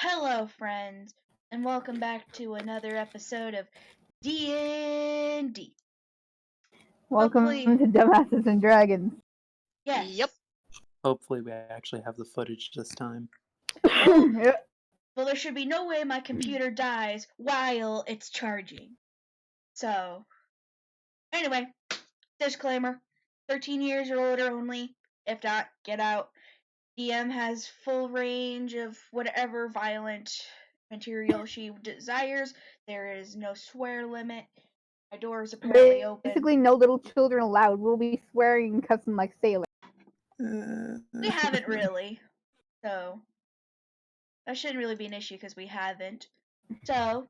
Hello, friends, and welcome back to another episode of DnD. Welcome Hopefully- to Dumbasses and Dragons. Yes. Yep. Hopefully we actually have the footage this time. Yep. Well, there should be no way my computer dies while it's charging. So, anyway, disclaimer: 13 years or older only. If not, get out. DM has full range of whatever violent material she desires. There is no swear limit. My door is apparently open. Basically, no little children allowed. We'll be swearing and cussing like sailors. We haven't really, so that shouldn't really be an issue because we haven't. So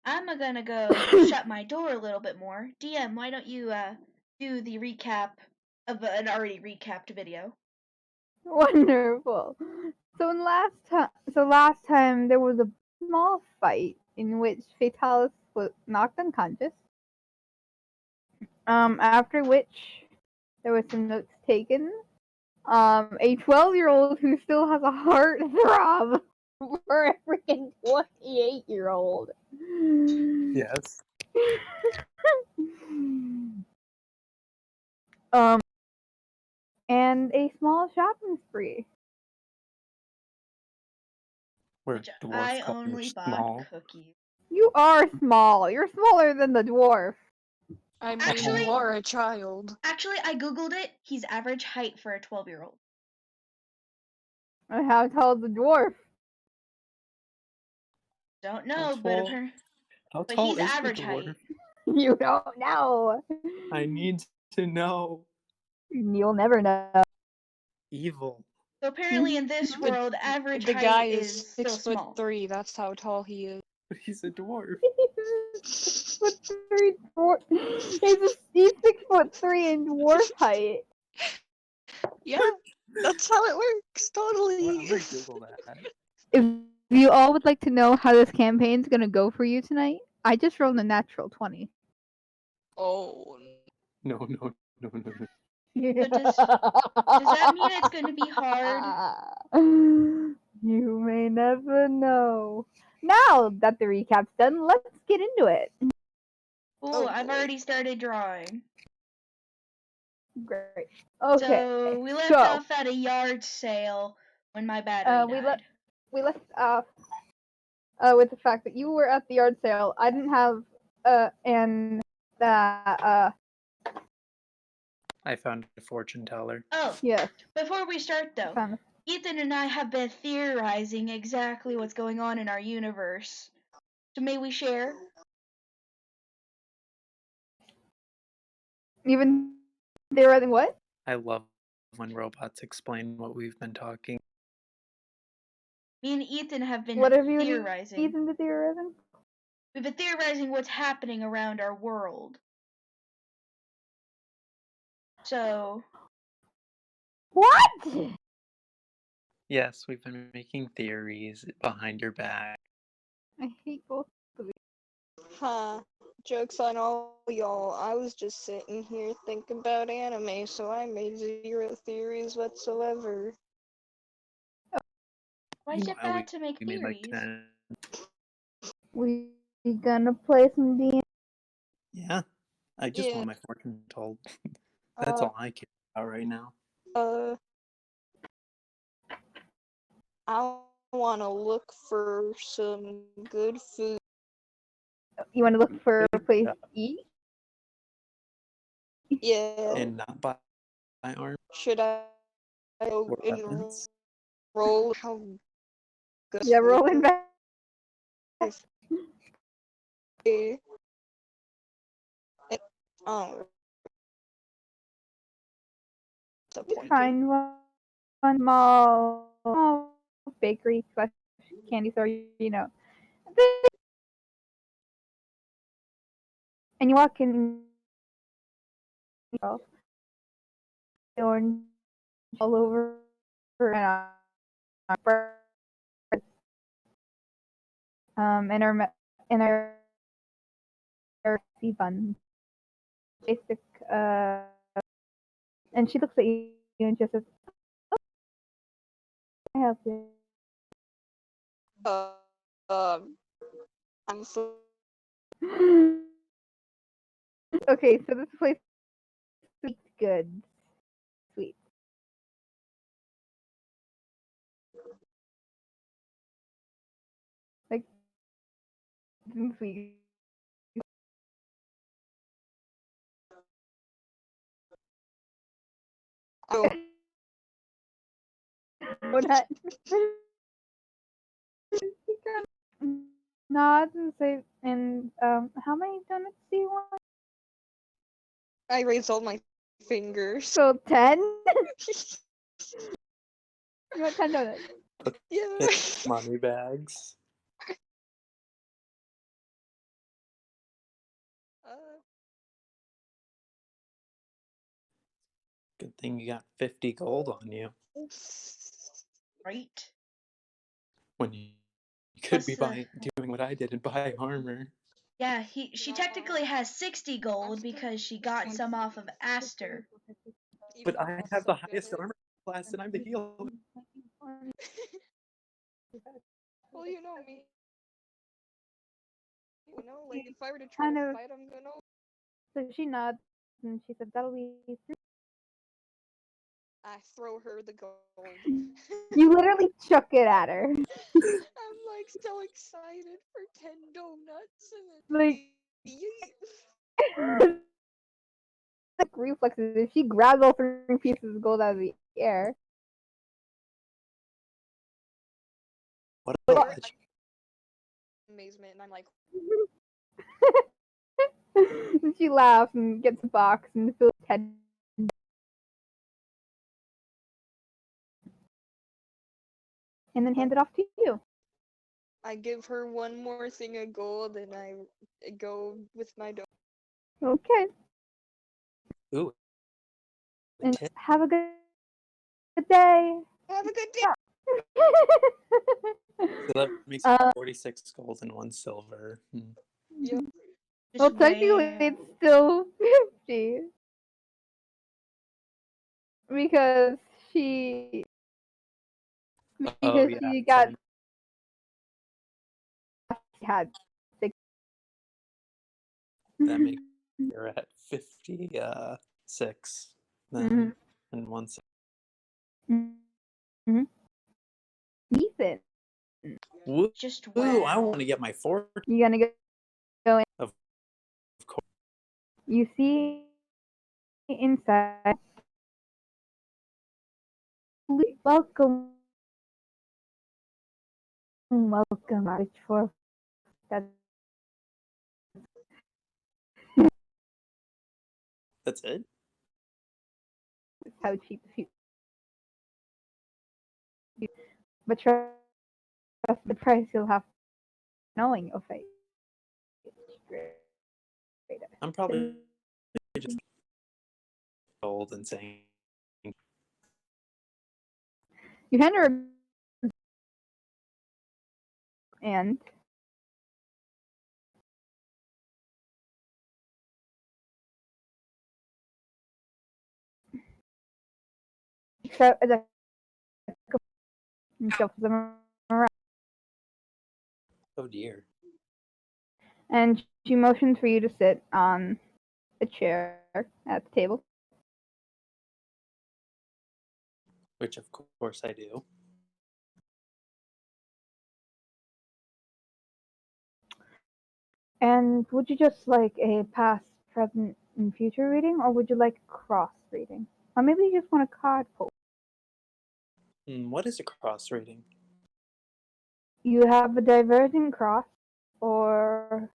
I'm gonna go shut my door a little bit more. DM, why don't you do the recap of an already recapped video? Wonderful. So last time there was a small fight in which Fatalis was knocked unconscious. After which there was some notes taken. A 12-year-old who still has a heart throb for a freaking 28-year-old. Yes. And a small shopping spree. We're Which dwarf I culture, only bought small. cookies. You are small. You're smaller than the dwarf. I mean, Actually- you are a child. Actually, I googled it. He's average height for a 12-year-old. And how tall is the dwarf? Don't know, How but tall- How but tall he's is average the height. dwarf? You don't know. I need to know. You'll never know. Evil. So apparently, in this The- world, average The height guy is is still 6'3". small. That's how tall he is. But he's a dwarf. He's 6'3" dwarf. He's 6'3" in dwarf height. Yeah, that's how it works. Well, I'm Totally. gonna Google that. If you all would like to know how this campaign's gonna go for you tonight, I just rolled a natural 20. Oh. No, no, no, no, no. does that mean it's gonna be hard? You may never know. Now that the recap's done, let's get into it. Ooh, Oh, I've boy. already started drawing. Great. Okay. So we left so, off at a yard sale when my battery we died. we left off with the fact that you were at the yard sale. I didn't have and that I found a fortune teller. Oh, yes. before we start though, Found- Ethan and I have been theorizing exactly what's going on in our universe. So may we share? Even theorizing what? I love when robots explain what we've been talking. Me and Ethan have been What have you and theorizing. Ethan been theorizing? We've been theorizing what's happening around our world. So, What? Yes, we've been making theories behind your back. I hate both. Huh. Joke's on all y'all. I was just sitting here thinking about anime, so I made 0 theories whatsoever. why is it Meanwhile, bad to make we made like theories? 10. We gonna play some D&D? Yeah. I just Yeah. want my fortune told. That's all I care about right now. I want to look for some good food. You want to look for a Good place job. to eat? Yeah. And not buy arms Should I go or and weapons. roll how good Yeah, roll food invest. is? Oh. Disappointing. Find one small bakery / candy store, you know. And you walk in, orange all over, and our sea bun, basic, and she looks at you and just says, "Oh, can I help you?" I'm so Okay, so this place is good. Sweet. Like, sweet. oh, Donut. Nods and say, and how many donuts do you want? I raised all my fingers. So 10. You want 10 donuts? Yeah. Get money bags. Uh, Good thing you got 50 gold on you Right? when you could Plus be doing what I did and buy armor. yeah, she technically has 60 gold because she got some off of Aster. even But I if have the suck at highest it. armor class and I'm the healer. Well, you know me. You know, like if I were to try Kind to of. fight, I'm gonna. So she nods and she said, "That'll be 3." I throw her the gold. You literally chuck it at her. I'm like so excited for 10 donuts and then Like, yeet. like reflexes. She grabs all 3 pieces of gold out of the air. What a Or dodge. amazement, and I'm like, And she laughs and gets a box and fills 10. And then hands it off to you. I give her one more thing of gold, and I go with my donut. Okay. Ooh. And Tip. have a good day. Have a good day. So that makes Uh, 46 gold and 1 silver. Yep. well, Just technically, way it's still 50. Because she. Oh, Because yeah. she So got. She had 6. that makes you're at 56 then. And 1 Mm-hmm. Decent. Woo! just Ooh, I wow. want to get my 4 You gonna go in? of course. You see inside. Welcome, welcome. Which for that's That's it? how cheap she. But trust the price you'll have knowing you'll face. I'm probably just old and saying, You hand her and so the shuffles them around, oh dear. and she motions for you to sit on a chair at the table. Which, of course, I do. And would you just like a past, present, and future reading, or would you like cross reading? Or maybe you just want a card pull. What is a cross rating? You have a divergent cross, or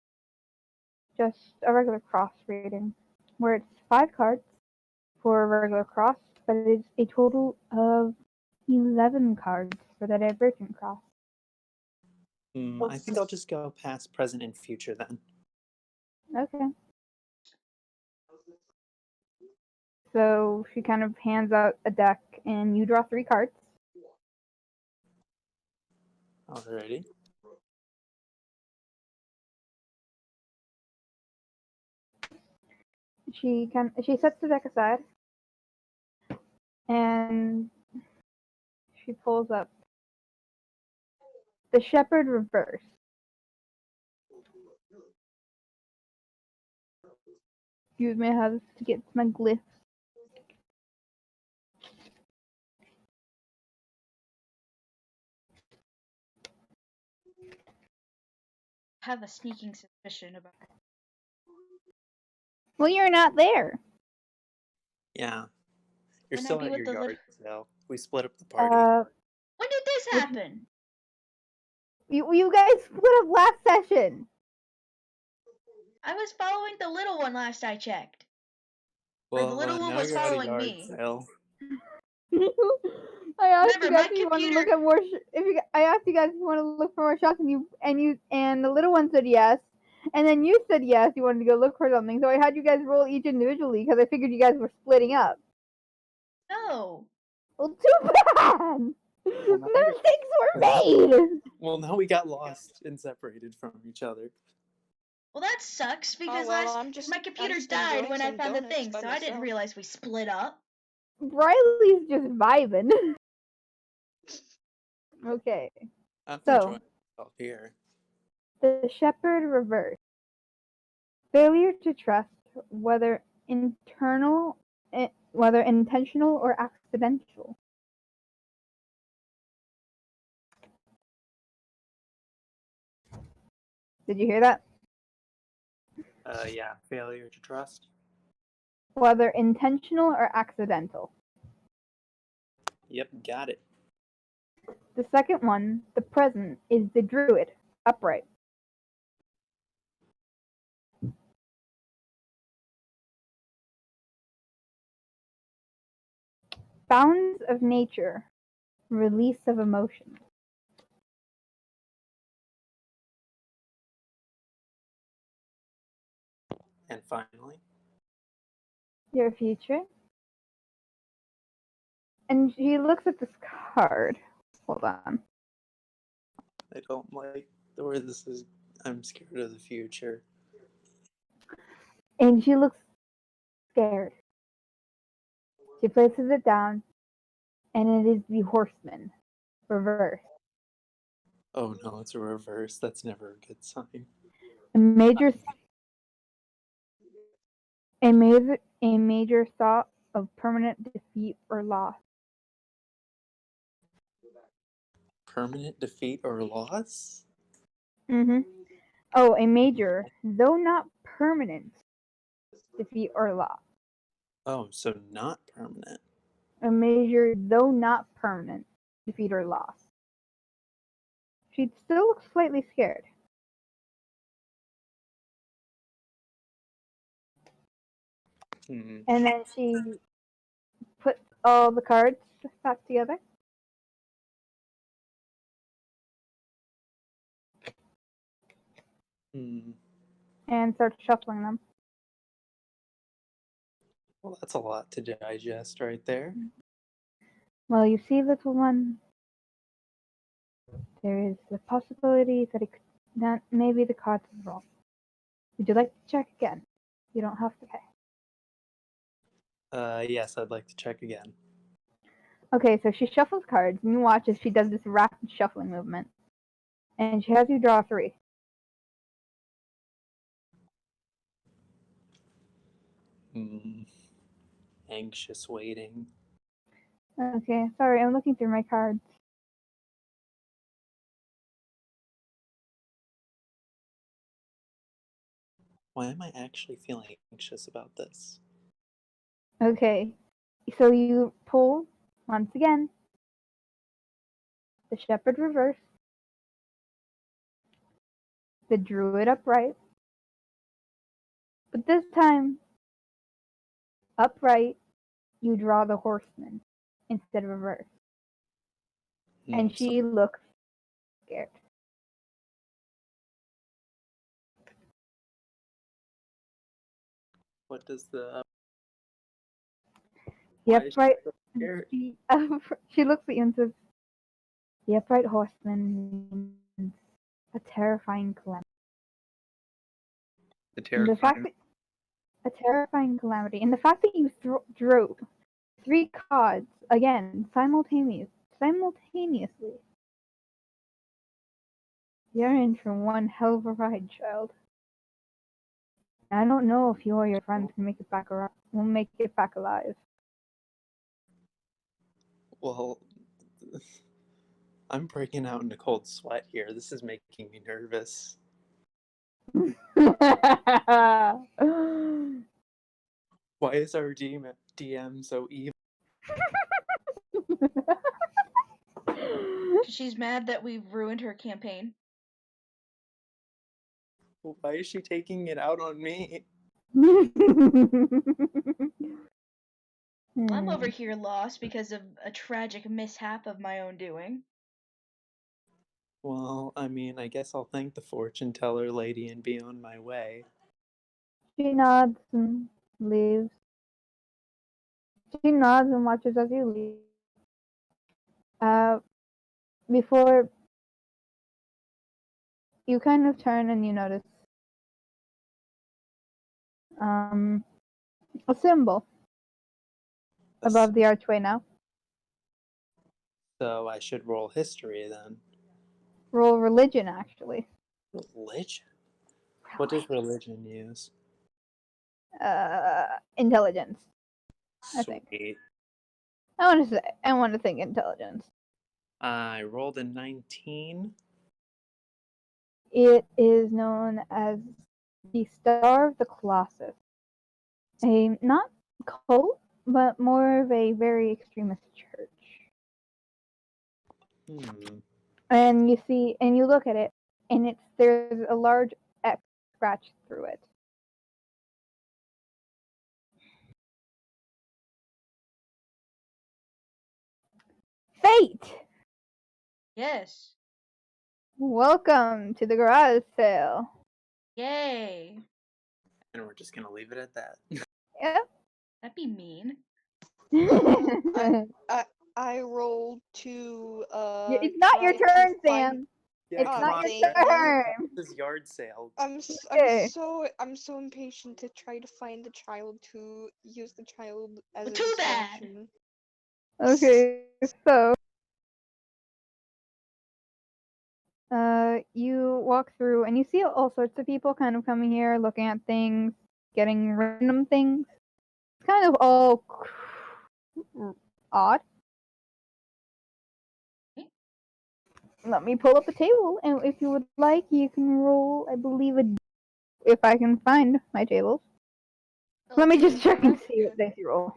just a regular cross reading, where it's 5 cards for a regular cross, but it's a total of 11 cards for the divergent cross. I think I'll just go past, present, and future then. Okay. So she kind of hands out a deck, and you draw 3 cards. Alrighty. She sets the deck aside, and she pulls up The shepherd reverse. Excuse me, I have to get my glyphs. I have a sneaking suspicion about it. Well, you're not there. Yeah. You're Wouldn't I still be at with your the yard little? sale. We split up the party. When did this Which- happen? You guys split up last session. I was following the little one last I checked. Or the Well, little one now was you're at a following yard me. sale. I asked Remember, you guys my if you want to computer- look at more. I asked you guys if you want to look for more shops, and the little one said yes, and then you said yes, you wanted to go look for something. So I had you guys roll each individually because I figured you guys were splitting up. No. Well, too bad. Well, now you're- Mistakes were made. Well, now we got lost and separated from each other. Well, that sucks because Oh, well, my computer I'm just died enjoying when I some found the donuts thing, by so I didn't myself. realize we split up. Riley's just vibing. Okay, I'm So- enjoying myself here. the shepherd reverse. Failure to trust, whether intentional or accidental. Did you hear that? Yeah, failure to trust. Whether intentional or accidental. Yep, got it. The second one, the present, is the druid, upright. Bounds of nature, release of emotion. And finally, Your future. And she looks at this card. Hold on. I don't like where this is. I'm scared of the future. And she looks scared. She places it down, and it is the horseman, reverse. Oh no, it's a reverse. That's never a good sign. A major thought of permanent defeat or loss. Permanent defeat or loss? Oh, a major, though not permanent, defeat or loss. Oh, so not permanent. A major, though not permanent, defeat or loss. She still looks slightly scared. Hmm. And then she puts all the cards back together. Hmm. And starts shuffling them. Well, that's a lot to digest right there. Well, you see, little one, there is the possibility that maybe the cards are wrong. Would you like to check again? You don't have to pay. Yes, I'd like to check again. Okay, so she shuffles cards, and you watch as she does this rapid shuffling movement. And she has you draw 3. Hmm. Anxious waiting. Okay, sorry, I'm looking through my cards. Why am I actually feeling anxious about this? Okay, so you pull, once again, the shepherd reverse, the druid upright, but this time, upright, you draw the horseman instead of reverse. And she looks scared. What does the The why is she upright, so scared? she looks at you and says, the upright horseman means a terrifying calamity. The And the fact terrifying. that a terrifying calamity, and the fact that you drew 3 cards again simultaneously You're in for one hell of a ride, child. I don't know if you or your friends can make it back around. Will make it back alive. Well, I'm breaking out in a cold sweat here. This is making me nervous. Why is our DM so evil? She's mad that we've ruined her campaign. Why is she taking it out on me? I'm over here lost because of a tragic mishap of my own doing. Well, I mean, I guess I'll thank the fortune teller lady and be on my way. She nods and leaves. She nods and watches as you leave. Before you kind of turn and you notice a symbol above the archway now. So I should roll history then. Roll religion, actually. Religion? What does religion use? Intelligence. I think. Sweet. I want to think intelligence. I rolled a 19. It is known as the Star of the Colossus. A not cult, but more of a very extremist church. And you look at it, and there's a large X scratched through it. Fate! Yes. Welcome to the garage sale. Yay. And we're just gonna leave it at that. Yep. That'd be mean. I rolled to It's not your try to turn, find. Sam. Yeah, It's God not dang your it. turn. This yard sale. I'm Okay. so impatient to try to find the child to use the child as a Too bad. distraction. Okay, so you walk through and you see all sorts of people kind of coming here, looking at things, getting random things. It's kind of all odd. Let me pull up a table, and if you would like, you can roll, I believe, if I can find my tables. Let me just check and see what dice you roll.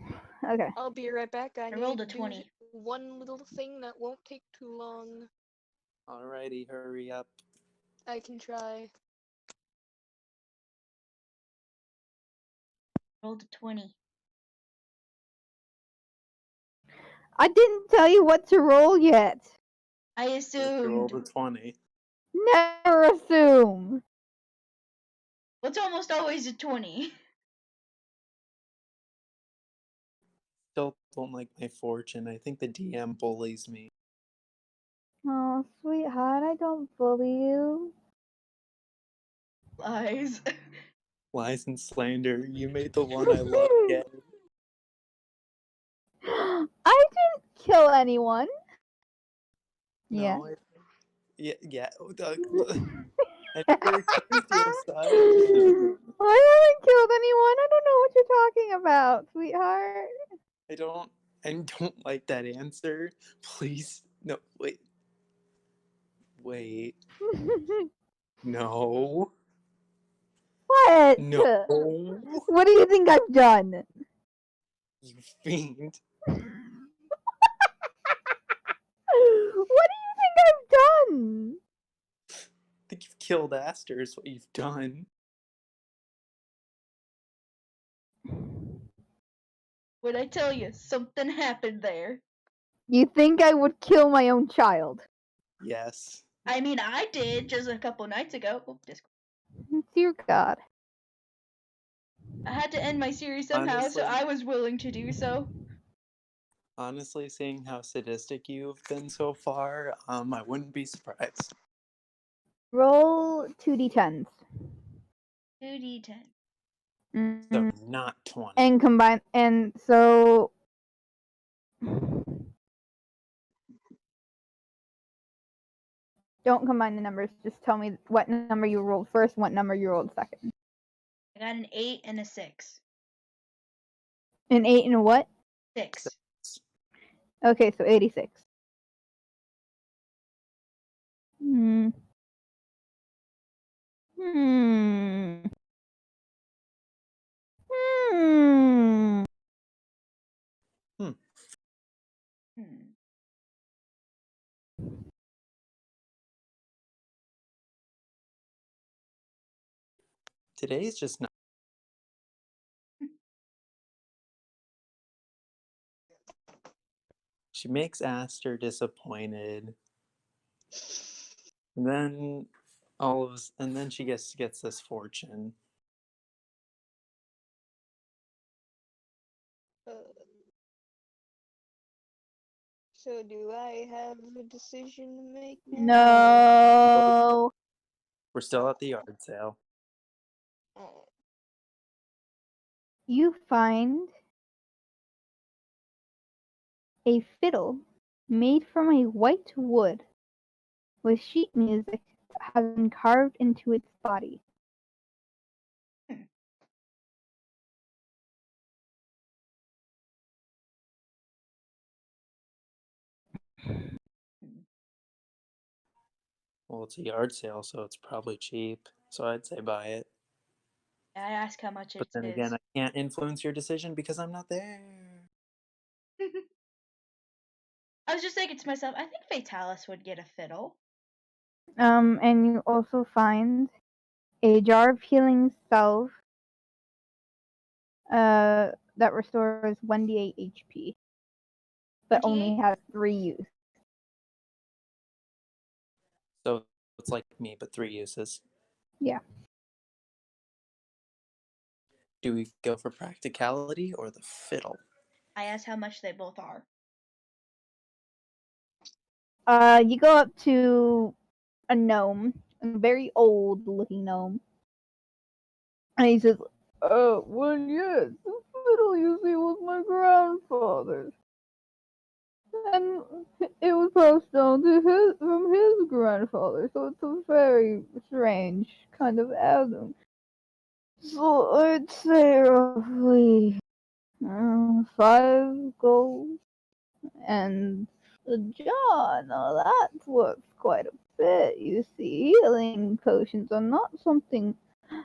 Okay. I'll be right back. I rolled need a to 20. do one little thing that won't take too long. Alrighty, hurry up. I can try. Rolled a 20. I didn't tell you what to roll yet. I You rolled assumed. a 20. Never assume. What's almost always a 20? Still don't like my fortune. I think the DM bullies me. Oh, sweetheart, I don't bully you. Lies. Lies and slander. You made the one I love gay. I didn't kill anyone. Yeah. No, yeah. I never accused you of such. I haven't killed anyone. I don't know what you're talking about, sweetheart. I don't like that answer. Please, no, wait. No. What? No. What do you think I've done? You fiend. What do you think I've done? I think you've killed Aster is what you've done. Would I tell you, something happened there. You think I would kill my own child? Yes. I mean, I did just a couple nights ago. Oh, Dear God. I had to end my series somehow, Honestly, so I was willing to do so. honestly, seeing how sadistic you've been so far, I wouldn't be surprised. Roll 2d10s. 2d10. So not 20. And combine, and so Don't combine the numbers. Just tell me what number you rolled first and what number you rolled second. I got an 8 and a 6. An 8 and a what? 6. Okay, so 86. Hmm. Hmm. Hmm. Hmm. Today's just not. She makes Aster disappointed. And then and then she gets this fortune. So do I have a decision to make now? No. We're still at the yard sale. Oh. You find a fiddle made from a white wood with sheet music that has been carved into its body. Well, it's a yard sale, so it's probably cheap. So I'd say buy it. I ask how much But it then is. again, I can't influence your decision because I'm not there. I was just thinking to myself, I think Fatalis would get a fiddle. And you also find a jar of healing salve that restores 1d8 HP, but only 28? has 3 use. So it's like me, but 3 uses. Yeah. Do we go for practicality or the fiddle? I ask how much they both are. You go up to a gnome, a very old looking gnome, and he says, well, yes, the fiddle you see was my grandfather's. And it was passed down to from his grandfather, so it's a very strange kind of heirloom. So I'd say roughly 5 gold. And the jar, now that's worth quite a bit. You see, healing potions are not something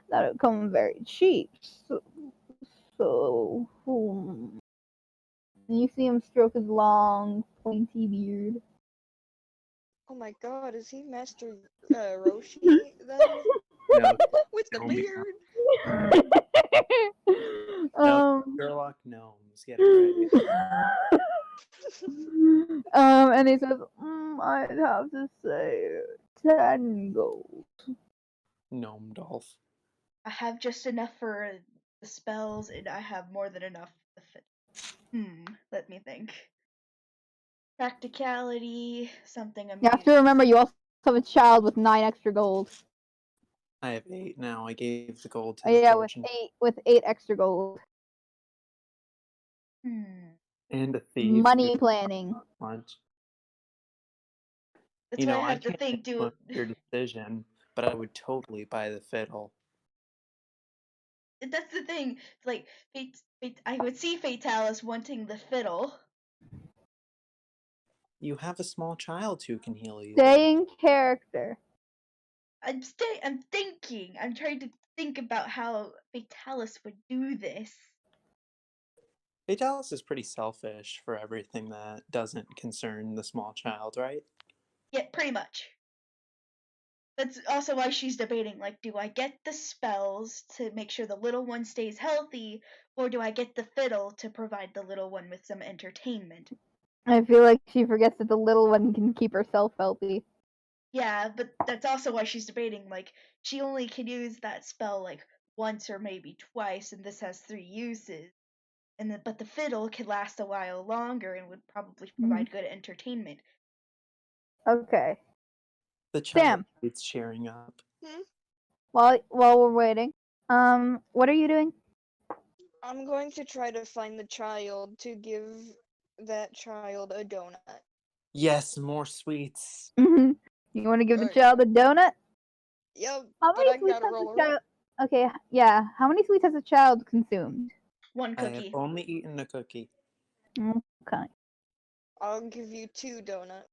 that come very cheap. So you see him stroke his long, pointy beard. Oh my god, is he Master Roshi then? No, With the no, beard? no, um, Sherlock Gnomes. Get it right. and he says, I'd have to say 10 gold. Gnome Dolph. I have just enough for the spells, and I have more than enough for the fiddle. Let me think. Practicality, something I'm You have to remember you also have a child with 9 extra gold. I have 8 now. I gave the gold to Oh, the yeah, fortune. with 8 extra gold. And a thief. Money planning. Much. That's You why know, I I have to can't think, influence your decision, but I would totally buy the fiddle. That's the thing. It's like, I would see Fatalis wanting the fiddle. You have a small child who can heal you. Stay in character. I'm thinking. I'm trying to think about how Fatalis would do this. Vitalis is pretty selfish for everything that doesn't concern the small child, right? Yeah, pretty much. That's also why she's debating, like, do I get the spells to make sure the little one stays healthy, or do I get the fiddle to provide the little one with some entertainment? I feel like she forgets that the little one can keep herself healthy. Yeah, but that's also why she's debating, like, she only can use that spell, like, once or maybe twice, and this has 3 uses. But the fiddle could last a while longer and would probably provide good entertainment. Okay. The child Sam. needs cheering up. While we're waiting, what are you doing? I'm going to try to find the child to give that child a donut. Yes, more sweets. You You want to give the Alright. child a donut? Yep, How but many I sweets gotta has roll a a roll. child? Okay, yeah. How many sweets has a child consumed? One I have cookie. only eaten a cookie. Okay. I'll give you 2 donuts.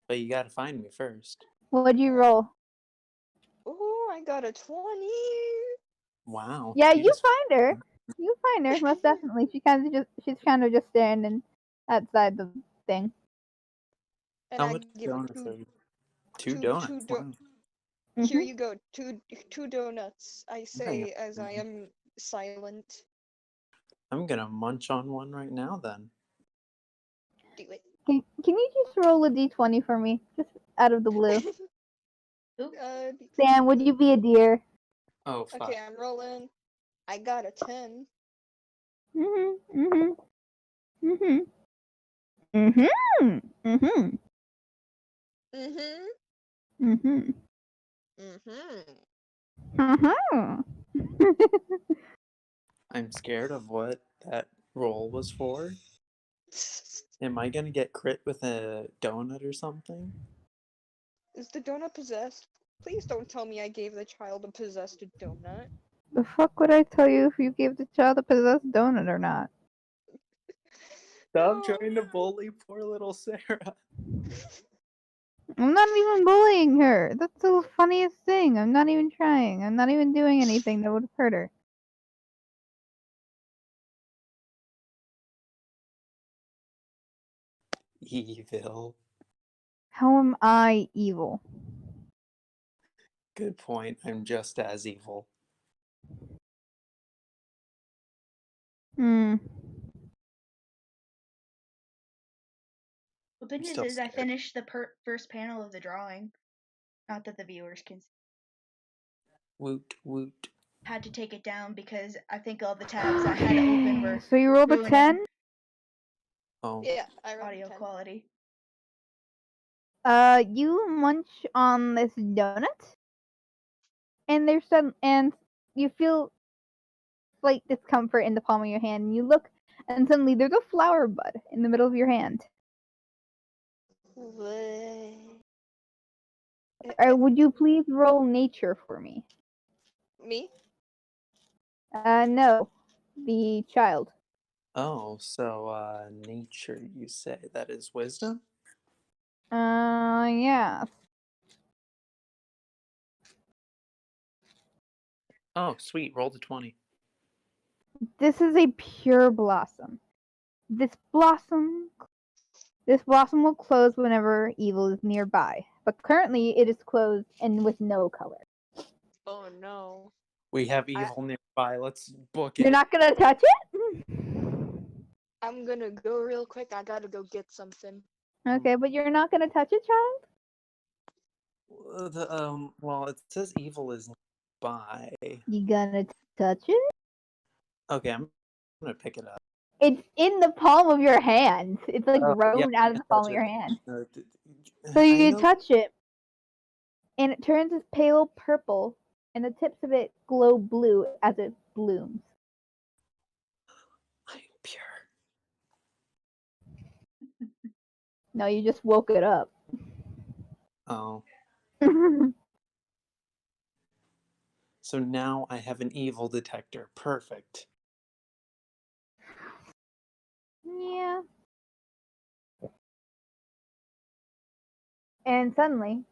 But you gotta find me first. What'd you roll? Ooh, I got a 20. Wow. Yeah, you just find her. You find her most definitely. She's kind of just standing outside the thing. And How I much give her donuts are you? Two two donuts. Wow. Here Mhm. you go, two donuts. I say as I am silent. I'm gonna munch on one right now then. Do it. Can you just roll a d20 for me, just out of the blue? Oop. Sam, would you be a deer? Oh fuck. Okay, I'm rolling. I got a 10. Mhm. Mhm. Mhm. Mhm. Mhm. Mm-hmm. Mhm. Mm-hmm. Mhm. I'm scared of what that roll was for. Am I gonna get crit with a donut or something? Is the donut possessed? Please don't tell me I gave the child a possessed donut. The fuck would I tell you if you gave the child a possessed donut or not? Stop Oh, trying to bully poor little Sarah. I'm not even bullying her. That's the funniest thing. I'm not even trying. I'm not even doing anything that would hurt her. Evil. How am I evil? Good point. I'm just as evil. Hmm. The good I'm news still is I scared. finished the first panel of the drawing. Not that the viewers can see. Woot woot. Had to take it down because I think all the tabs I had open were So you rolled a ruining 10? Oh. yeah, I rolled audio 10. quality. You munch on this donut, and and you feel slight discomfort in the palm of your hand, and you look, and suddenly there's a flower bud in the middle of your hand. Would you please roll nature for me? Me? No, the child. Oh, so nature you say that is wisdom? Yeah. Oh, sweet. Roll the 20. This is a pure blossom. This blossom will close whenever evil is nearby, but currently it is closed and with no color. Oh no. We have evil nearby. Let's book You're it. not gonna touch it? I'm gonna go real quick. I gotta go get something. Okay, but you're not gonna touch it, child? Well, it says evil is nearby. You gonna touch it? Okay, I'm gonna pick it up. It's in the palm of your hand. It's like Oh, yeah, grown out of I the palm touch of it. your hand. No, So I you know. touch it, and it turns this pale purple, and the tips of it glow blue as it blooms. I'm pure. No, you just woke it up. Oh, so now I have an evil detector. Perfect. Yeah. And suddenly,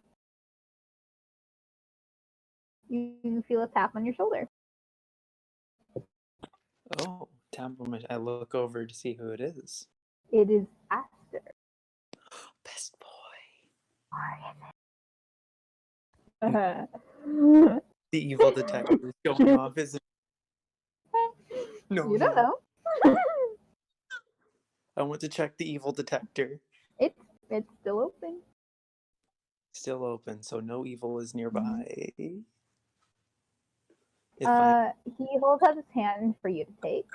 you feel a tap on your shoulder. Oh, tap on my. I look over to see who it is. It is Aster. Best boy. You The evil detector is going off. Is it? No, don't no. know. I want to check the evil detector. It's still open. Still open, so no evil is nearby. If He holds out his hand for you to take.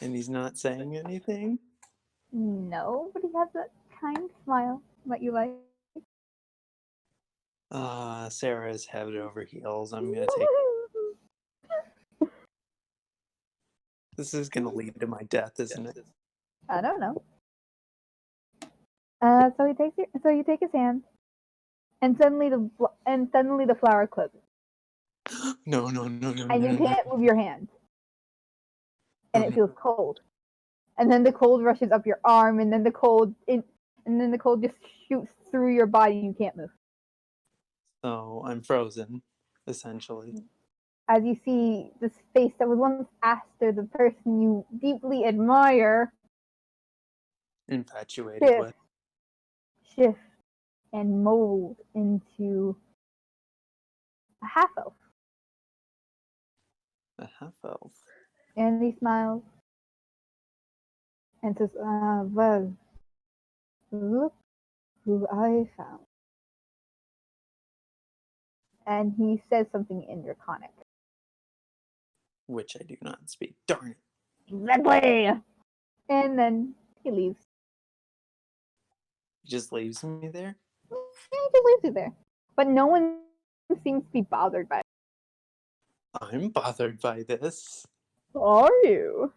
and he's not saying anything. No, but he has that kind smile that you like. Sarah's head over heels. I'm gonna take. This is gonna lead to my death, isn't it? I don't know. So you take his hand, and suddenly the flower closes, No. and you can't move your hand, and it Um, feels cold. And then the cold rushes up your arm, and then the cold just shoots through your body. You can't move. so I'm frozen, essentially. As you see this face that was once Aster, the person you deeply admire, Infatuated shift, with shift, and mold into a half elf. a half elf. And he smiles and says, well, look who I found. And he says something in Draconic. Which I do not speak. Darn it. Exactly! And then he leaves. He just leaves me there? Yeah, he just leaves you there. But no one seems to be bothered by it. I'm bothered by this. Are you?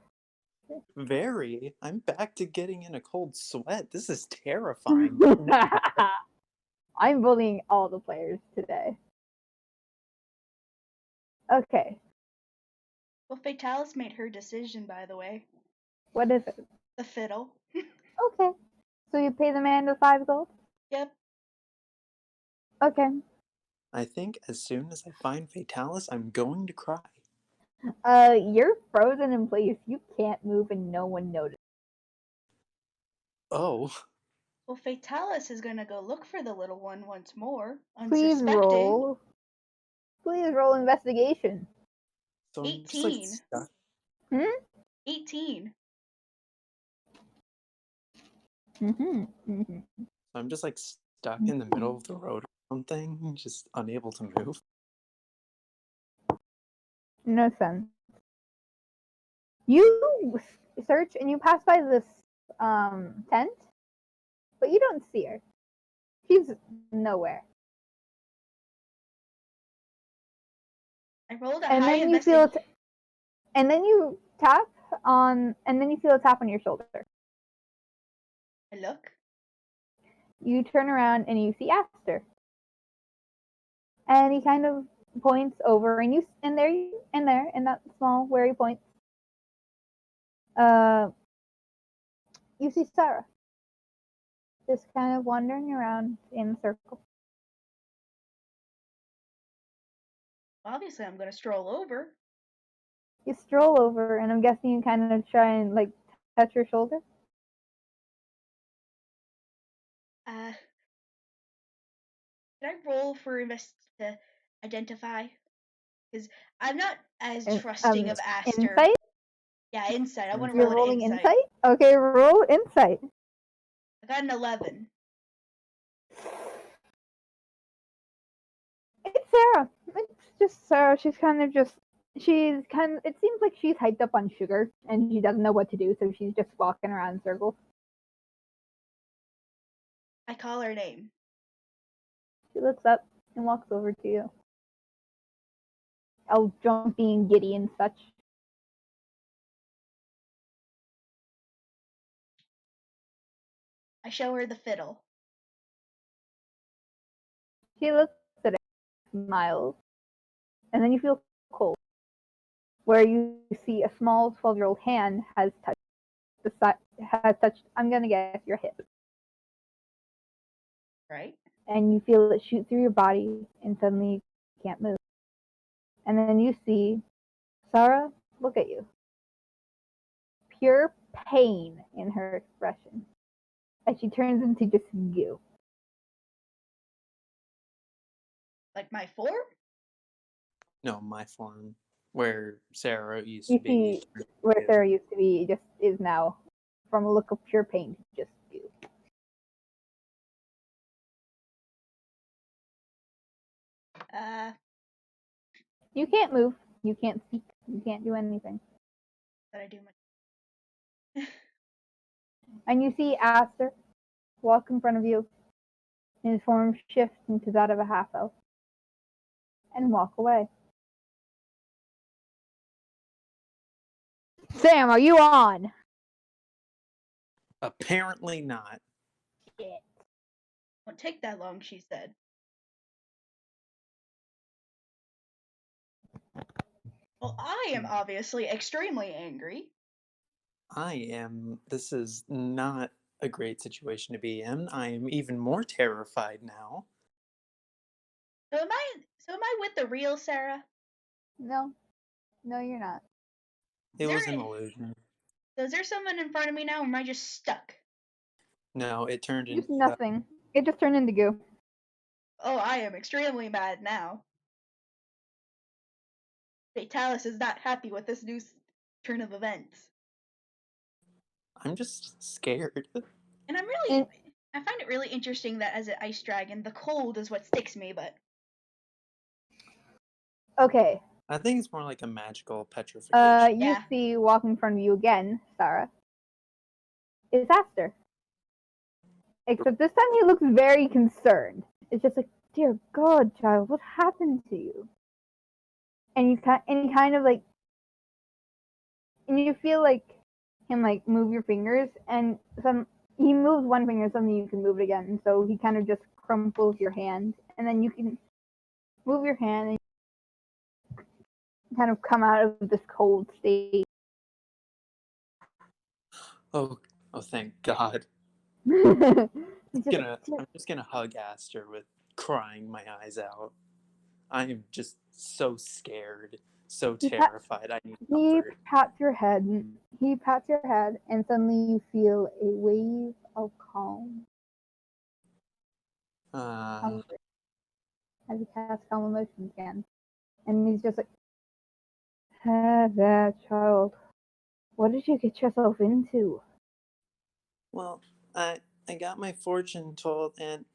Very. I'm back to getting in a cold sweat. This is terrifying. I'm bullying all the players today. Okay, Well, Fatalis made her decision, by the way. what is it? The fiddle. Okay, so you pay the man the 5 gold? Yep. Okay. I think as soon as I find Fatalis, I'm going to cry. You're frozen in place. You can't move and no one noticed. Oh, Well, Fatalis is gonna go look for the little one once more, Please unsuspecting. roll. Please roll investigation. so I'm just like 18. stuck. 18. Mm-hmm. I'm just like stuck in the middle of the road or something, just unable to move. No sense. You search and you pass by this tent, but you don't see her. She's nowhere. I rolled a And high then you feel investigation. and then you feel a tap on your shoulder. I look. You turn around and you see Aster. And he kind of points over and there in that small where he points, you see Sarah. Just kind of wandering around in a circle. Obviously, I'm gonna stroll over. You stroll over and I'm guessing you kind of try and like touch her shoulder. Can I roll for to identify? Because I'm not as And trusting of Aster. insight? Yeah, insight. I want to You're roll an rolling insight. insight? Okay, roll insight. I got an 11. It's Sarah. It's just Sarah. She's kind of it seems like she's hyped up on sugar and she doesn't know what to do, so she's just walking around in circles. I call her name. She looks up and walks over to you. All jumpy and giddy and such. I show her the fiddle. She looks at it, smiles, and then you feel cold. Where you see a small 12-year-old hand has touched, I'm gonna guess, your hip. Right? And you feel it shoot through your body, and suddenly you can't move. And then you see Sarah look at you. Pure pain in her expression as she turns into just goo. Like my form? No, my form, where Sarah used You to be. see where Sarah used to be just is now, from a look of pure pain, just goo. You can't move. You can't speak. You can't do anything. That I do much. And you see Aster walk in front of you. His form shifts into that of a half elf and walk away. Sam, are you on? Apparently not. Shit. won't take that long, she said. Well, I am obviously extremely angry. I am. This is not a great situation to be in. I am even more terrified now. So am I with the real Sarah? No, no, you're not. It was an illusion. So is there someone in front of me now, or am I just stuck? No, it turned Just into nothing. It just turned into goo. Oh, I am extremely mad now. Fatalis is not happy with this new turn of events. I'm just scared. And I find it really interesting that as an ice dragon, the cold is what sticks me, but Okay. I think it's more like a magical petrification. You Yeah. see walking in front of you again, Sarah, is Aster. Except this time he looks very concerned. It's just like, dear God, child, what happened to you? And you kind of like, and you feel like him like move your fingers, and he moves one finger, suddenly you can move it again. And so he kind of just crumples your hand, and then you can move your hand and kind of come out of this cold state. Oh, thank God. He's just like, I'm just gonna hug Aster with crying my eyes out. I am just so scared, so terrified. I need he comfort. pats your head. He pats your head, and suddenly you feel a wave of calm. As he casts calm emotions again, and he's just like, "There, child. What did you get yourself into?" Well, I got my fortune told, and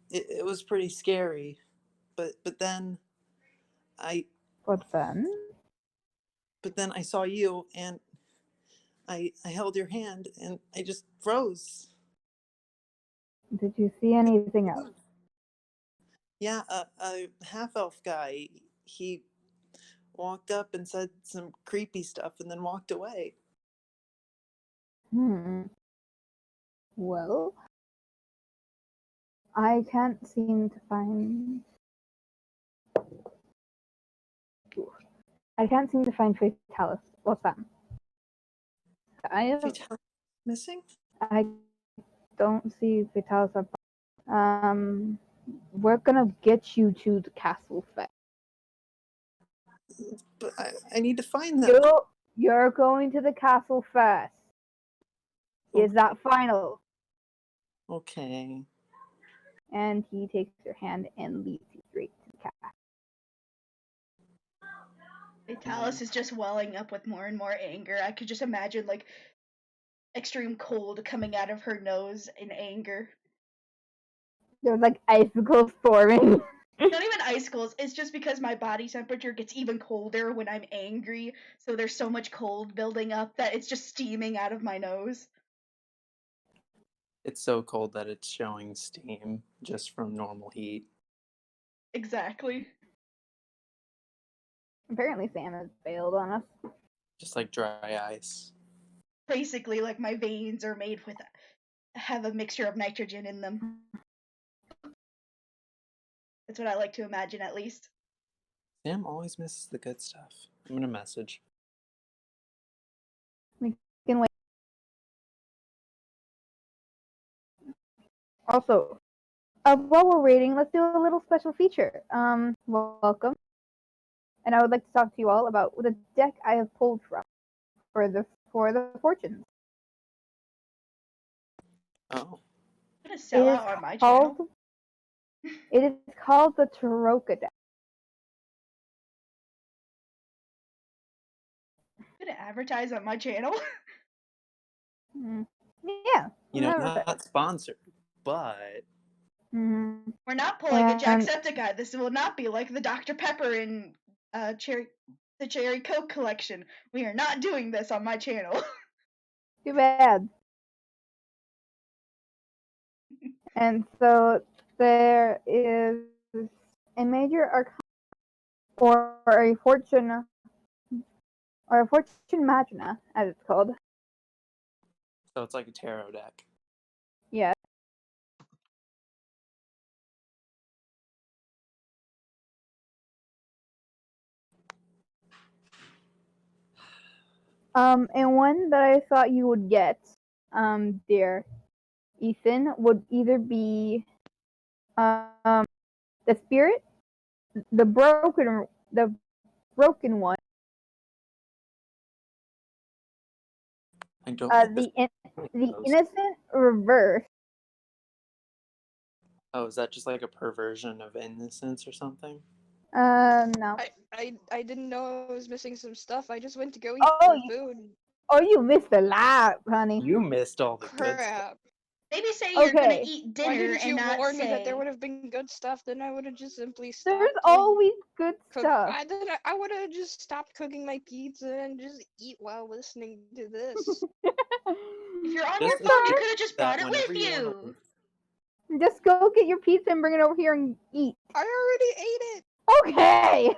it was pretty scary. But then I But then, I saw you, and I held your hand, and I just froze. did you see anything else? Yeah, a half elf guy. He walked up and said some creepy stuff, and then walked away. Well, I can't seem to find. I can't seem to find Fatalis. What's that? Fatal missing? I don't see Vitalis. We're gonna get you to the castle first. But I need to find them. You're going to the castle first. Is that final? Okay. And he takes your hand and leads you straight to the castle. Fatalis is just welling up with more and more anger. I could just imagine like extreme cold coming out of her nose in anger. There's like icicles forming. Not even icicles, it's just because my body temperature gets even colder when I'm angry, so there's so much cold building up that it's just steaming out of my nose. It's so cold that it's showing steam just from normal heat. Exactly. Apparently Sam has bailed on us. Just like dry ice. Basically, like my veins are made with have a mixture of nitrogen in them. That's what I like to imagine, at least. Sam always misses the good stuff. I'm gonna message. We can wait. Also, while we're waiting, let's do a little special feature. Welcome. And I would like to talk to you all about the deck I have pulled from for the fortunes. Oh. I'm gonna sell out on my channel. It is called the Taroka deck. I'm gonna advertise on my channel. Yeah. You know, not sponsored, but We're not pulling a Jacksepticeye. This will not be like the Dr. Pepper in the Cherry Coke collection. We are not doing this on my channel. Too bad. And so there is a major arcana or a fortune magna, as it's called. So it's like a tarot deck. Yeah. And one that I thought you would get, dear Ethan, would either be the spirit, the broken one, I don't think the innocent reverse. Oh, is that just like a perversion of innocence or something? No. I didn't know I was missing some stuff. I just went to go eat Oh, some food. you missed a lot, honey. You missed all the good stuff. Crap. Maybe say you're gonna Okay. eat Why dinner didn't and you not warn me that say. there would have been good stuff? Then I would have just simply stopped. There's always good stuff. I would have just stopped cooking my pizza and just eat while listening to this. If you're on Just your phone, you assume could have just that brought it whenever with you wanna you. leave- Just go get your pizza and bring it over here and eat. I already ate it. Okay.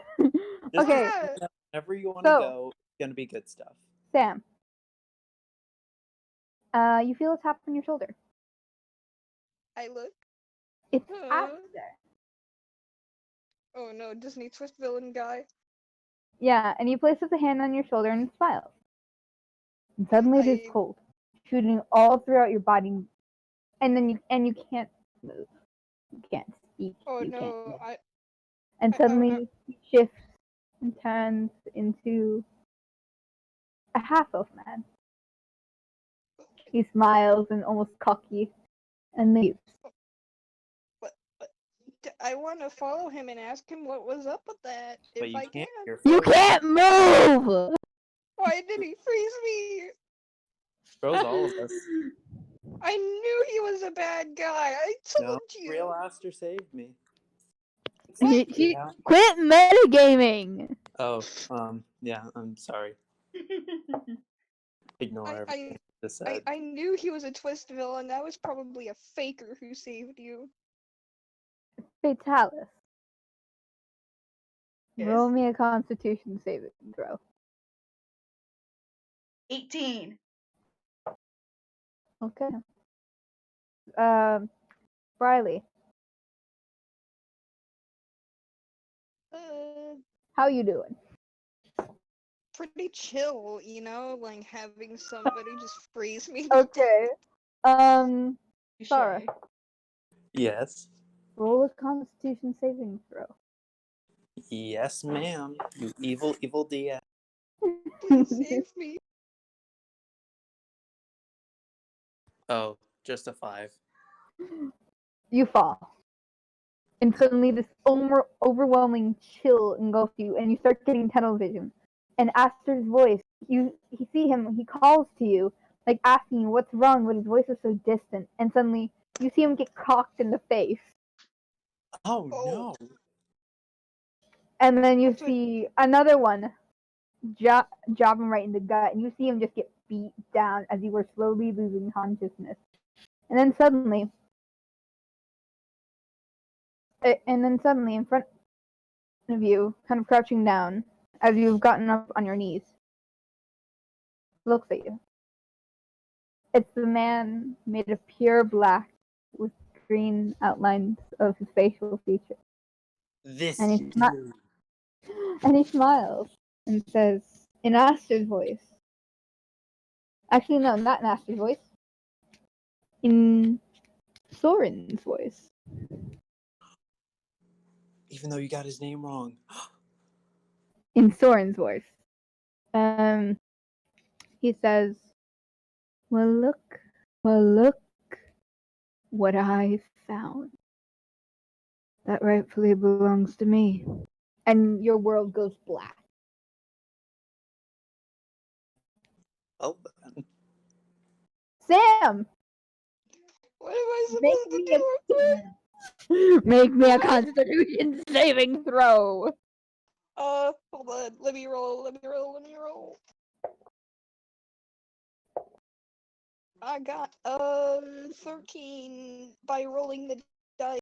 Just Okay. assume that whenever you want to So- go, it's gonna be good stuff. Sam. You feel a tap on your shoulder. I look. It's Uh. Aster. Oh no, Disney twist villain guy. Yeah, and he places a hand on your shoulder and smiles. And suddenly it is I- cold, shooting all throughout your body, and then you can't move. You can't speak. Oh you can't no, move. And suddenly he shifts and turns into a half-elf man. He smiles and almost cocky and leaves. I want to follow him and ask him what was up with that. But If you I can't. can. You're You frozen. can't move! Why did he freeze me? Froze all of us. I knew he was a bad guy. I told No, you. real Aster saved me. Quit metagaming! Oh, yeah, I'm sorry. Ignore I everything I just said. I knew he was a twist villain. That was probably a faker who saved you. Fatalis. Yes. Roll me a constitution saving throw. 18. Okay. Riley, how you doing? Pretty chill, you know, like having somebody just freeze me. Okay. Sarah, Touche. Yes. roll a constitution saving throw. Yes, ma'am. You evil, evil DM. Please save me. Oh, just a 5. You fall. And suddenly this overwhelming chill engulfs you and you start getting tunnel vision. And Aster's voice, you see him, he calls to you, like asking you what's wrong, but his voice is so distant. And suddenly you see him get cocked in the face. Oh, Oh. no. And then you That's what- see another one jab him right in the gut, and you see him just get beat down as you were slowly losing consciousness. And then suddenly, in front of you, kind of crouching down, as you've gotten up on your knees, looks at you. It's the man made of pure black with green outlines of his facial features. This And you he's not- do. And he smiles and says, in Aster's voice. Actually, no, not in Aster's voice. In Soren's voice. Even though you got his name wrong. In Soren's voice. He says, well, look what I found. That rightfully belongs to me. And your world goes black. Well, then. Sam! What am I Make supposed to me do with it? Make me a constitution saving throw! Hold on. Let me roll. I got 13 by rolling the dice.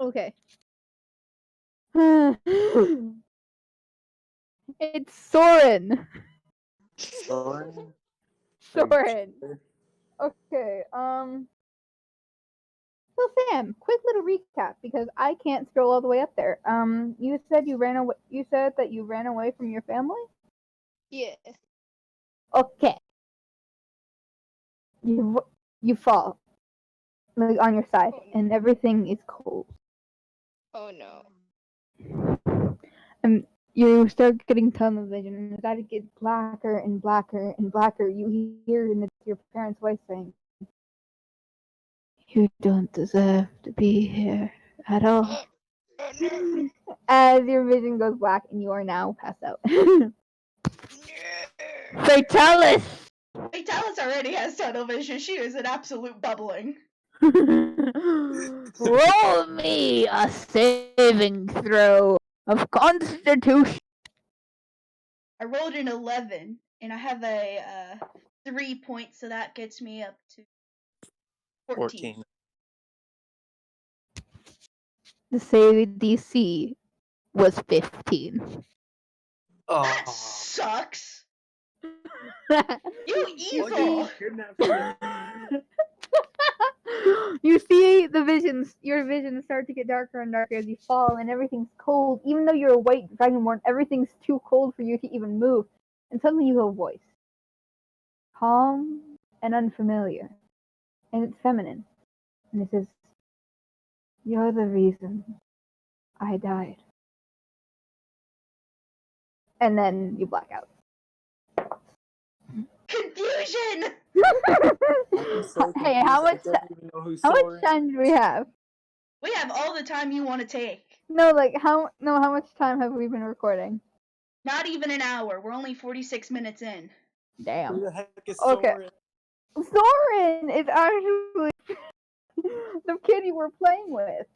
Okay. It's Soren! Soren? Soren! Okay, so Sam, quick little recap because I can't scroll all the way up there. You said you ran away. You said that you ran away from your family. Yeah. Okay. You fall like on your side, and everything is cold. Oh no. And you start getting tunnel vision, and as it gets blacker and blacker and blacker, you hear in your parents' voice saying, "You don't deserve to be here at all." Oh no. As your vision goes black, and you are now passed out. No. Fatalis! Vitalis already has tunnel vision. She is an absolute bubbling. Roll me a saving throw of Constitution. I rolled an 11, and I have a 3 points, so that gets me up to 14. 14. The save DC was 15. That Oh. sucks. You You evil. Kidnapped from the You see the visions, your visions start to get darker and darker as you fall, and everything's cold. Even though you're a white dragonborn, everything's too cold for you to even move. And suddenly you hear a voice. Calm and unfamiliar. And it's feminine. And it says, "You're the reason I died." And then you black out. Confusion. I'm so Hey, confused. I don't even know who's how much Soren. time do we have? We have all the time you want to take. No, like how much time have we been recording? Not even an hour. We're only 46 minutes in. Who Damn. the heck is Okay. Soren? Soren is actually the kid you were playing with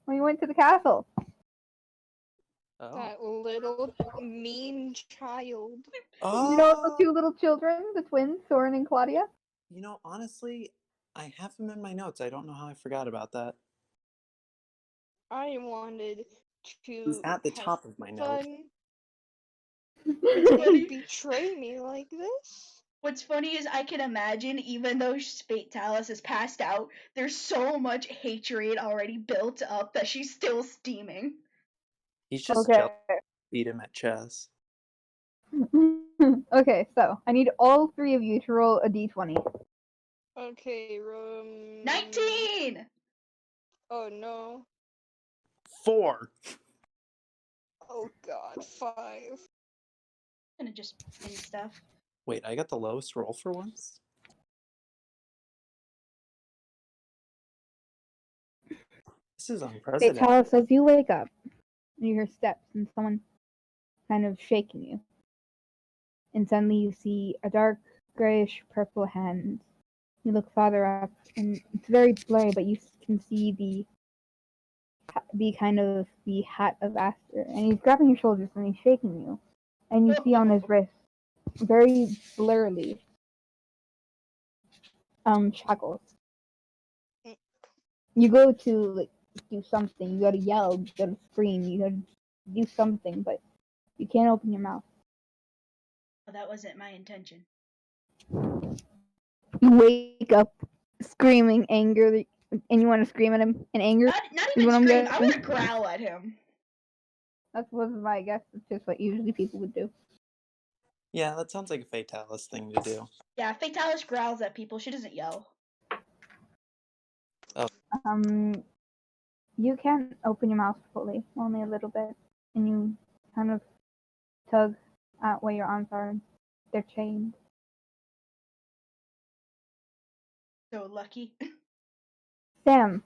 when you went to the castle. Oh. That little mean child. You know the two little children, the twins, Soren and Claudia? You know, honestly, I have them in my notes. I don't know how I forgot about that. I wanted It was to at the have top of my note. fun. What's But funny? you betray me like this? What's funny is I can imagine, even though Vitalis is passed out, there's so much hatred already built up that she's still steaming. He's just Okay. jealous. Beat him at chess. Okay, so I need all three of you to roll a d20. Okay, 19! Oh no. 4. Oh god, 5. I'm gonna just pin stuff. Wait, I got the lowest roll for once? This is unprecedented. Vitalis says you wake up and you hear steps and someone kind of shaking you. And suddenly you see a dark grayish purple hand. You look farther up and it's very blurry, but you can see the kind of the hat of Aster, and he's grabbing your shoulders and he's shaking you. And you see on his wrist, very blurrily, shackles. You go to like do something, you gotta yell, you gotta scream, you gotta do something, but you can't open your mouth. Oh, that wasn't my intention. You wake up screaming anger, and you want to scream at him in anger. Not is even what I'm scream. I guessing. want to growl at him. That was my guess. It's just what usually people would do. Yeah, that sounds like a Fatalis thing to do. Yeah, Fatalis growls at people. She doesn't yell. You can't open your mouth fully, only a little bit, and you kind of tug at where your arms are. They're chained. So lucky. Sam,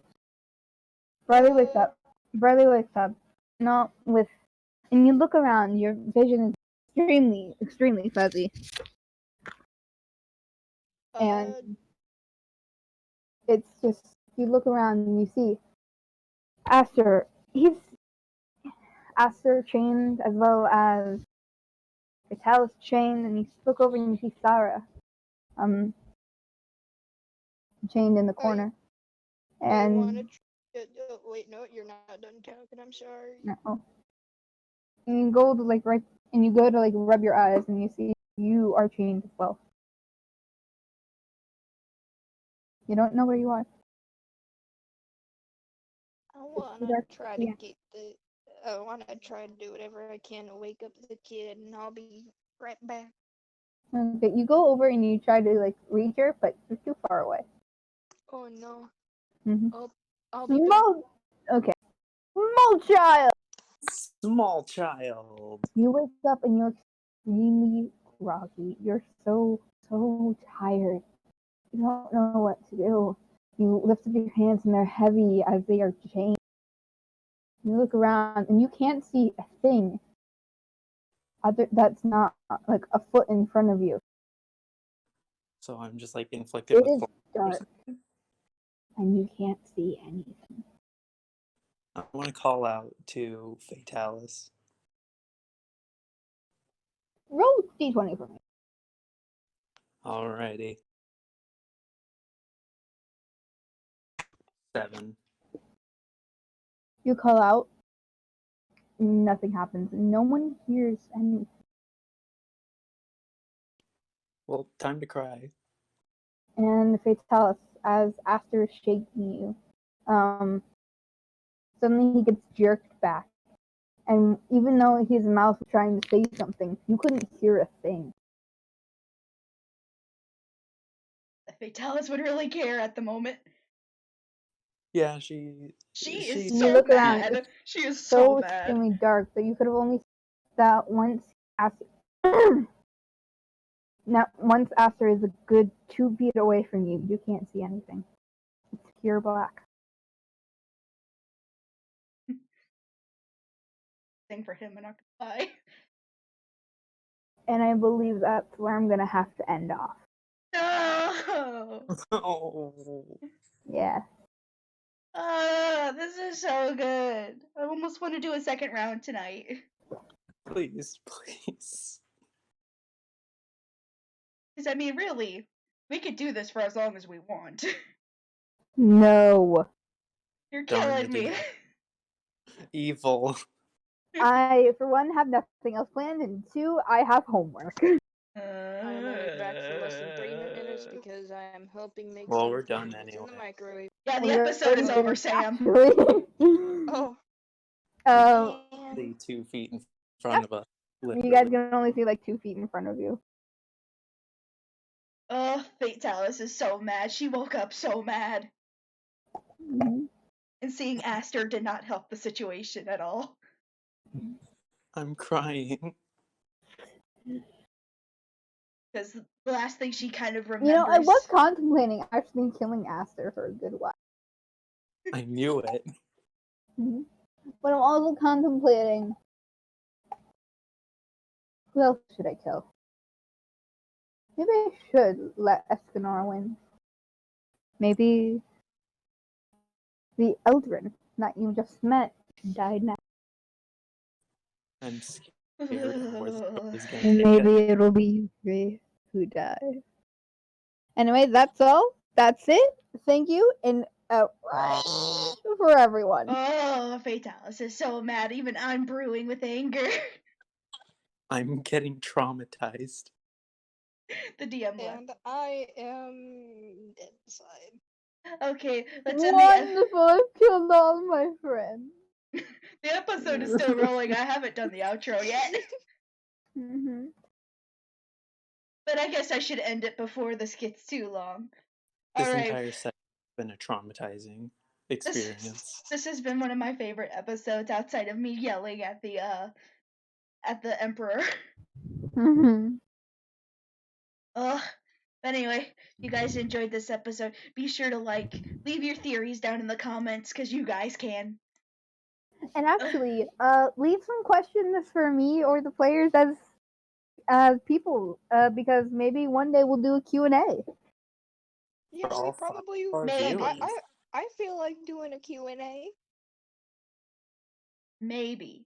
Bradley wakes up. Bradley wakes up, not with, and you look around. Your vision is extremely, extremely fuzzy, and it's just you look around and you see Aster. He's Aster chained as well as Vitalis chained, and you look over and you see Sarah, chained in the corner. And wait, no, you're not done talking. I'm sorry. no. And you go to like right, and you go to like rub your eyes, and you see you are chained as well. You don't know where you are. I wanna try to get the. I wanna try to do whatever I can to wake up the kid, and I'll be right back. Okay, you go over and you try to like reach her, but you're too far away. Oh no. Mm-hmm. I'll be back. Okay. Small child! Small child. You wake up and you're extremely groggy. You're so tired. You don't know what to do. You lift up your hands and they're heavy as they are chained. You look around and you can't see a thing that's not like a foot in front of you. So I'm just like inflicted It with is blindness or dark something. and you can't see anything. I want to call out to Fatalis. Roll d20 for me. Alrighty. 7. You call out. Nothing happens. No one hears anything. Well, time to cry. And Fatalis, as Aster is shaking you, suddenly he gets jerked back. And even though his mouth was trying to say something, you couldn't hear a thing. Fatalis would really care at the moment. Yeah, she is You so look around, mad. it's She is so so mad. extremely dark that you could have only that once Aster now once Aster is a good 2 feet away from you, you can't see anything. It's pure black. Thing for him, I'm not gonna lie. And I believe that's where I'm gonna have to end off. No. Oh. Yeah. This is so good. I almost want to do a second round tonight. Please, please. Because I mean, really, we could do this for as long as we want. No. You're Darn killing it me. again. Evil. I, for one, have nothing else planned, and 2, I have homework. I am only back for less than 3 minutes because I am helping make Well, some we're done food. It's in the anyway. microwave. Yeah, the We episode already is over, finished, Sam. actually. Oh, Um, man. The 2 feet in front of us. you Literally. guys can only see like 2 feet in front of you. Oh, Fatalis is so mad. She woke up so mad. Mhm. And seeing Aster did not help the situation at all. I'm crying. Because the last thing she kind of remembers. You know, I was contemplating actually killing Aster for a good while. I knew it. Mhm. But I'm also contemplating who else should I kill? Maybe I should let Escanor win. Maybe the Eldrin that you just met died now. I'm scared of where the story is going to And take maybe us. it'll be you three who die. Anyway, that's all. That's it. Thank you, and for everyone. Oh, Fatalis is so mad. Even I'm brewing with anger. I'm getting traumatized. The DM left. And I am dead inside. Okay, let's end Wonderful! I've killed all my friends. the episode is still rolling. I haven't done the outro yet. Mm-hmm. But I guess I should end it before this gets too long. This Alright. entire set has been a traumatizing experience. This has been one of my favorite episodes outside of me yelling at the Emperor. Mm-hmm. Ugh. Anyway, you guys enjoyed this episode. Be sure to leave your theories down in the comments, because you guys can. And actually, leave some questions for me or the players as people, because maybe one day we'll do a Q&A. Yeah, For all we probably. our Maybe. viewers. I feel like doing a Q&A. Maybe.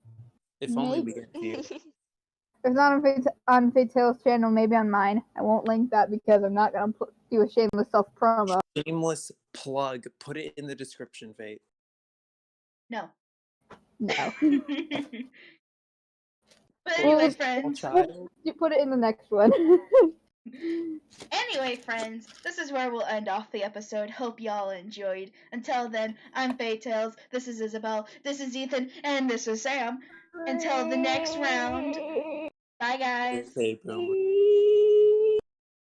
If only we get viewers. If not on Fatale's channel, maybe on mine. I won't link that because I'm not gonna do a shameless self promo. Shameless plug. Put it in the description, Fate. No. No. But anyway, friends. Child. You put it in the next one. Anyway, friends, this is where we'll end off the episode. Hope y'all enjoyed. Until then, I'm Fatales, this is Isabel, this is Ethan, and this is Sam. Until the next round, bye guys. Okay, Boomer.